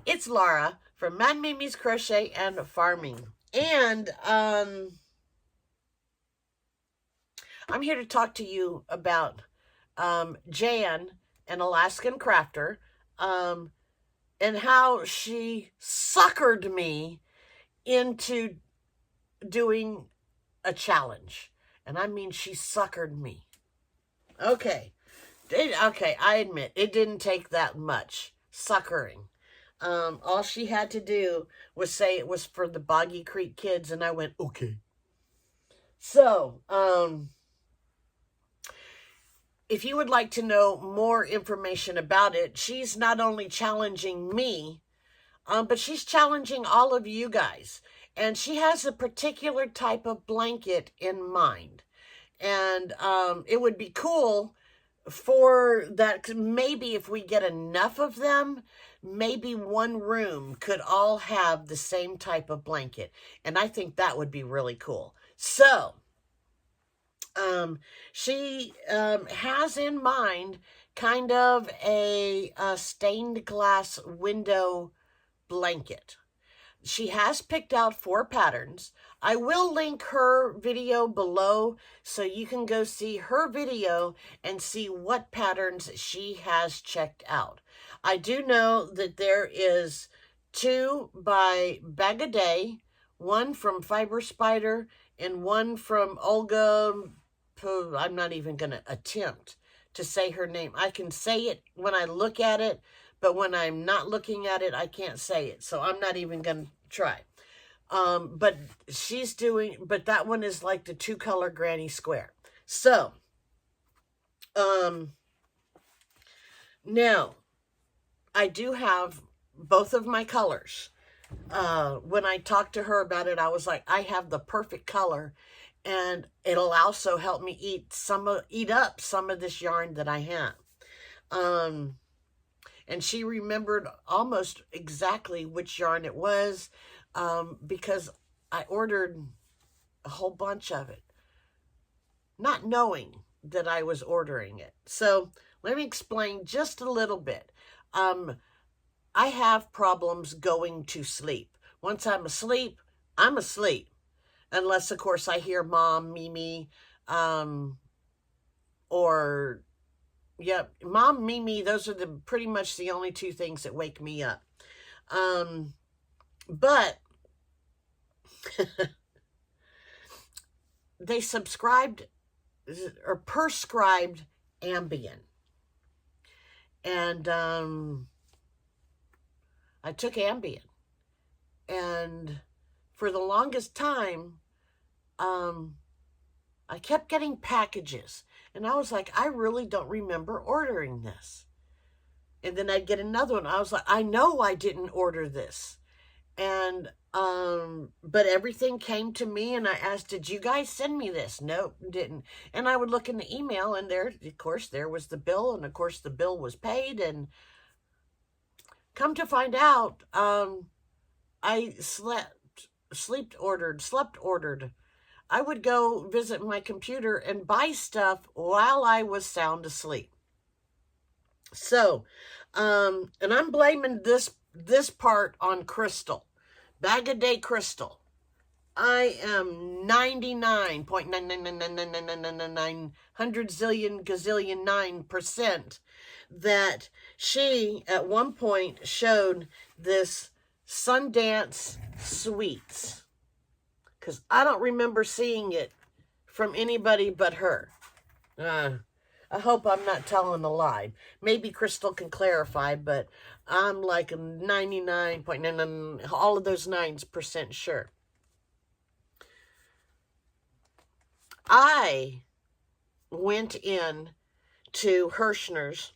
It's Laura from Mad Mimi's Crochet and Farming. And I'm here to talk to you about Jan, an Alaskan crafter, and how she suckered me into doing a challenge. And I mean, she suckered me. Okay. Okay, I admit, it didn't take that much suckering. All she had to do was say it was for the Boggy Creek kids, and I went, okay. So, if you would like to know more information about it, she's not only challenging me, but she's challenging all of you guys. And she has a particular type of blanket in mind. And it would be cool for that. Maybe if we get enough of them, maybe one room could all have the same type of blanket. And I think that would be really cool. So, she has in mind kind of a stained glass window blanket. She has picked out 4 patterns. I will link her video below so you can go see her video and see what patterns she has checked out. I do know that there is 2 by Bag a Day, 1 from Fiber Spider, and 1 from Olga. I'm not even going to attempt to say her name. I can say it when I look at it, but when I'm not looking at it, I can't say it. So I'm not even going to try. But she's doing, but that one is like the 2-color granny square. So, now I do have both of my colors. When I talked to her about it, I was like, I have the perfect color, and it'll also help me eat up some of this yarn that I have. And she remembered almost exactly which yarn it was, because I ordered a whole bunch of it, not knowing that I was ordering it. So let me explain just a little bit. I have problems going to sleep. Once I'm asleep, I'm asleep. Unless, of course, I hear Mom, Mimi, or, yep, Mom, Mimi, those are pretty much the only 2 things that wake me up. But they subscribed or prescribed Ambien. And I took Ambien. And for the longest time, I kept getting packages. And I was like, I really don't remember ordering this. And then I'd get another one. I was like, I know I didn't order this. And, but everything came to me, and I asked, did you guys send me this? Nope, didn't. And I would look in the email, and there, of course, there was the bill, and of course the bill was paid. And come to find out, I slept ordered. I would go visit my computer and buy stuff while I was sound asleep. So, and I'm blaming this part on Crystal, Bag a Day Crystal. I am 99.9999999 hundred zillion gazillion 9% that she at one point showed this Sundance Sweets, because I don't remember seeing it from anybody but her. I hope I'm not telling a lie. Maybe Crystal can clarify, but I'm like 99.99, all of those 9% sure. I went in to Hirschner's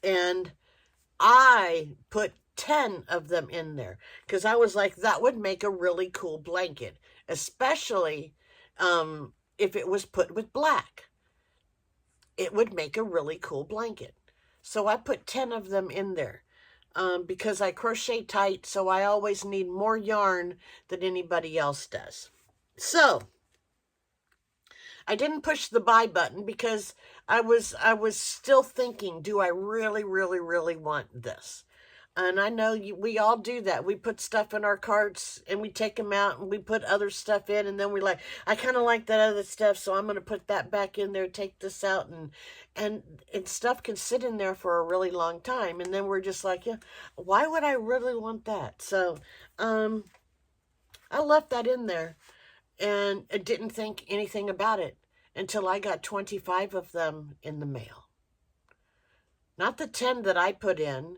and I put 10 of them in there because I was like, that would make a really cool blanket, especially if it was put with black. It would make a really cool blanket. So I put 10 of them in there because I crochet tight, so I always need more yarn than anybody else does. So I didn't push the buy button because I was still thinking, do I really, really, really want this? And I know we all do that. We put stuff in our carts and we take them out and we put other stuff in, and then we like, I kind of like that other stuff, so I'm going to put that back in there, take this out, and stuff can sit in there for a really long time, and then we're just like, yeah, why would I really want that? So, I left that in there and I didn't think anything about it until I got 25 of them in the mail. Not the 10 that I put in.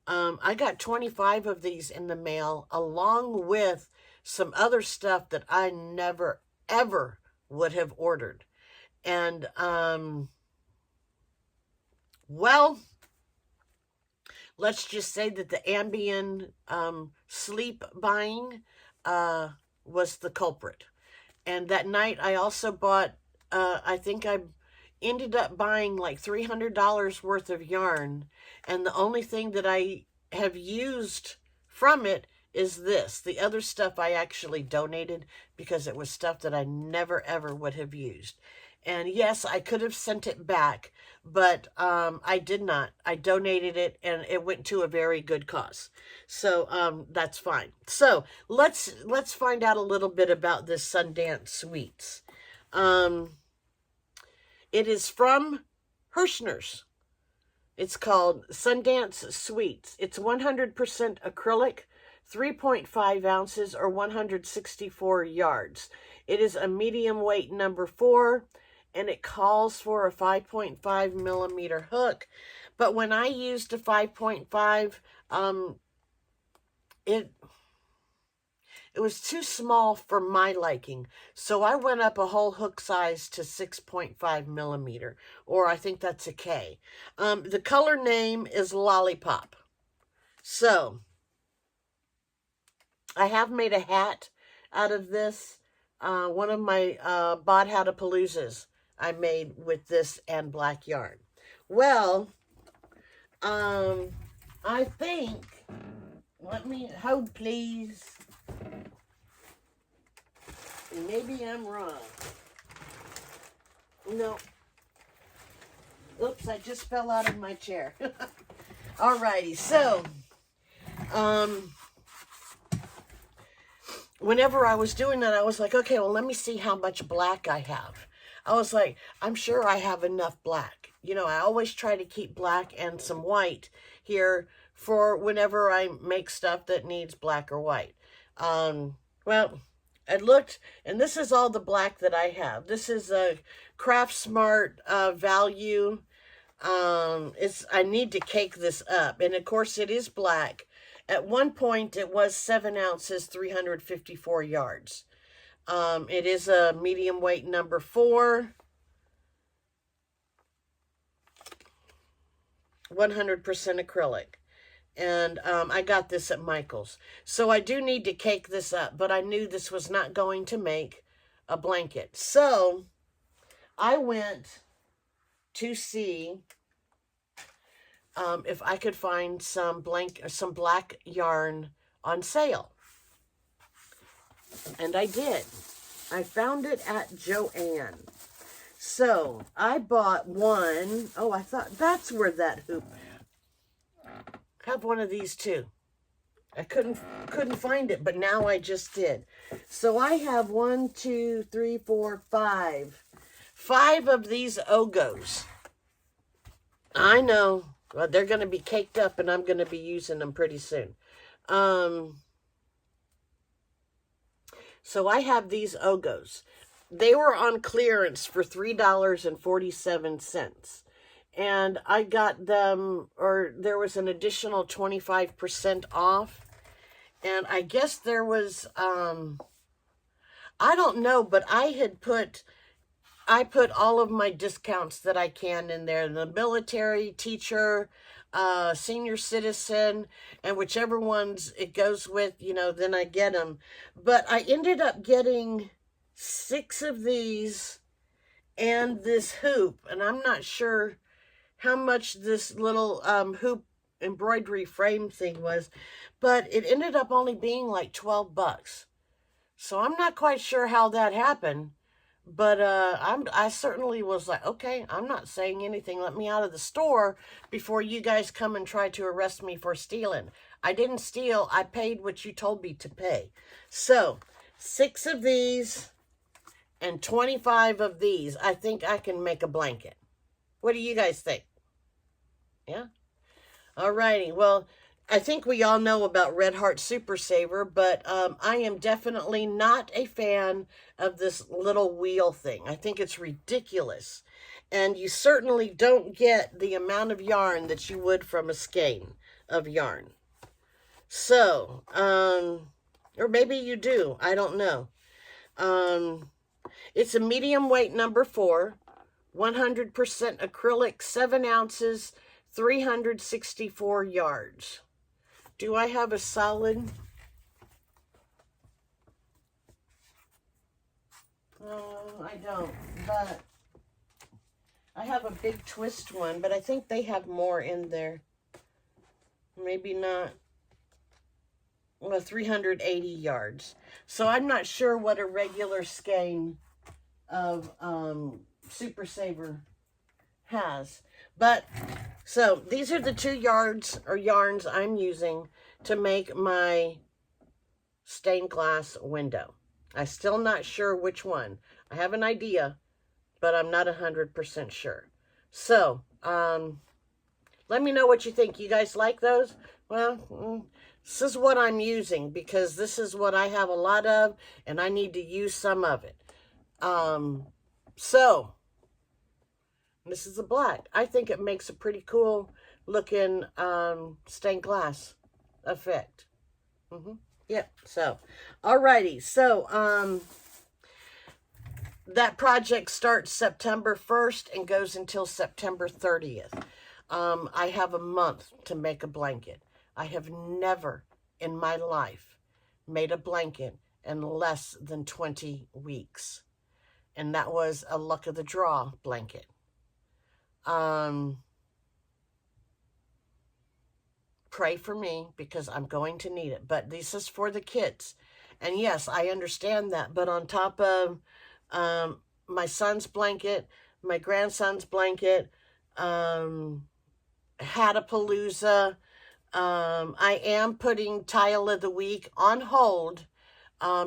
I got 25 of these in the mail, along with some other stuff that I never, ever would have ordered. And, well, let's just say that the Ambien sleep buying was the culprit. And that night I also bought, I think I ended up buying like $300 worth of yarn, and the only thing that I have used from it is this. The other stuff I actually donated because it was stuff that I never ever would have used. And yes, I could have sent it back, but I did not. I donated it, and it went to a very good cause. So that's fine. So let's find out a little bit about this Sundance Sweets. It is from Hirschner's. It's called Sundance Sweets. It's 100% acrylic, 3.5 ounces or 164 yards. It is a medium weight number 4, and it calls for a 5.5 millimeter hook. But when I used a 5.5, it was too small for my liking. So I went up a whole hook size to 6.5 millimeter, or I think that's a K. The color name is Lollipop. So I have made a hat out of this. One of my Bod How-to-Paloozas I made with this and black yarn. Well, I think, let me hold please. Maybe I'm wrong. No. Oops, I just fell out of my chair. Alrighty, so, whenever I was doing that, I was like, okay, well, let me see how much black I have. I was like, I'm sure I have enough black. You know, I always try to keep black and some white here for whenever I make stuff that needs black or white. Well, I looked, and this is all the black that I have. This is a Craft Smart value. I need to cake this up, and of course it is black. At one point, it was 7 ounces, 354 yards. It is a medium weight number 4. 100% acrylic. And I got this at Michael's. So I do need to cake this up, but I knew this was not going to make a blanket. So I went to see if I could find some black yarn on sale. And I did. I found it at Joann. So I bought one. Oh, I thought that's where that hoop. Have one of these too. I couldn't find it, but now I just did. So I have 1, 2, 3, 4, 5. 5 of these Ogos. I know. Well, they're going to be caked up, and I'm going to be using them pretty soon. So I have these Ogos. They were on clearance for $3.47. And I got them, or there was an additional 25% off. And I guess there was, I don't know, but I put all of my discounts that I can in there. The military, teacher, senior citizen, and whichever ones it goes with, you know, then I get them. But I ended up getting 6 of these and this hoop. And I'm not sure how much this little hoop embroidery frame thing was, but it ended up only being like $12. So I'm not quite sure how that happened, But I certainly was like, okay, I'm not saying anything. Let me out of the store before you guys come and try to arrest me for stealing. I didn't steal. I paid what you told me to pay. So 6 of these and 25 of these. I think I can make a blanket. What do you guys think? Yeah? Alrighty. Well, I think we all know about Red Heart Super Saver, but I am definitely not a fan of this little wheel thing. I think it's ridiculous. And you certainly don't get the amount of yarn that you would from a skein of yarn. So, or maybe you do. I don't know. It's a medium weight number 4, 100% acrylic, 7 ounces, 364 yards. Do I have a solid? I don't, but I have a big twist one, but I think they have more in there. Maybe not. Well, 380 yards. So I'm not sure what a regular skein of Super Saver has. But so these are the 2 yards or yarns I'm using to make my stained glass window. I'm still not sure which one. I have an idea, but I'm not 100% sure. So, let me know what you think. You guys like those? Well, this is what I'm using because this is what I have a lot of, and I need to use some of it. So, this is the black. I think it makes a pretty cool looking stained glass effect. Yep. So, alrighty. So, that project starts September 1st and goes until September 30th. I have a month to make a blanket. I have never in my life made a blanket in less than 20 weeks. And that was a luck of the draw blanket. Pray for me because I'm going to need it. But this is for the kids. And yes, I understand that. But on top of my son's blanket, my grandson's blanket, Hatapalooza, I am putting Tile of the Week on hold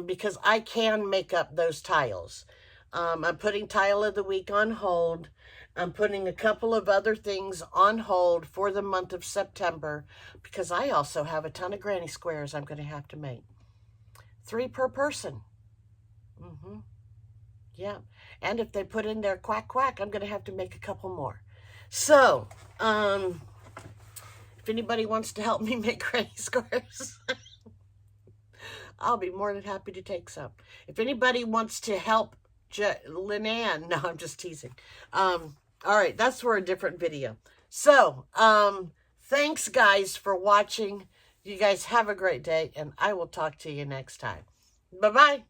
because I can make up those tiles. I'm putting Tile of the Week on hold. I'm putting a couple of other things on hold for the month of September because I also have a ton of granny squares I'm going to have to make. 3 per person. Yeah. And if they put in their quack quack, I'm going to have to make a couple more. So, if anybody wants to help me make granny squares, I'll be more than happy to take some. If anybody wants to help Lynn-Ann, no, I'm just teasing. All right, that's for a different video. So, thanks guys for watching. You guys have a great day, and I will talk to you next time. Bye-bye.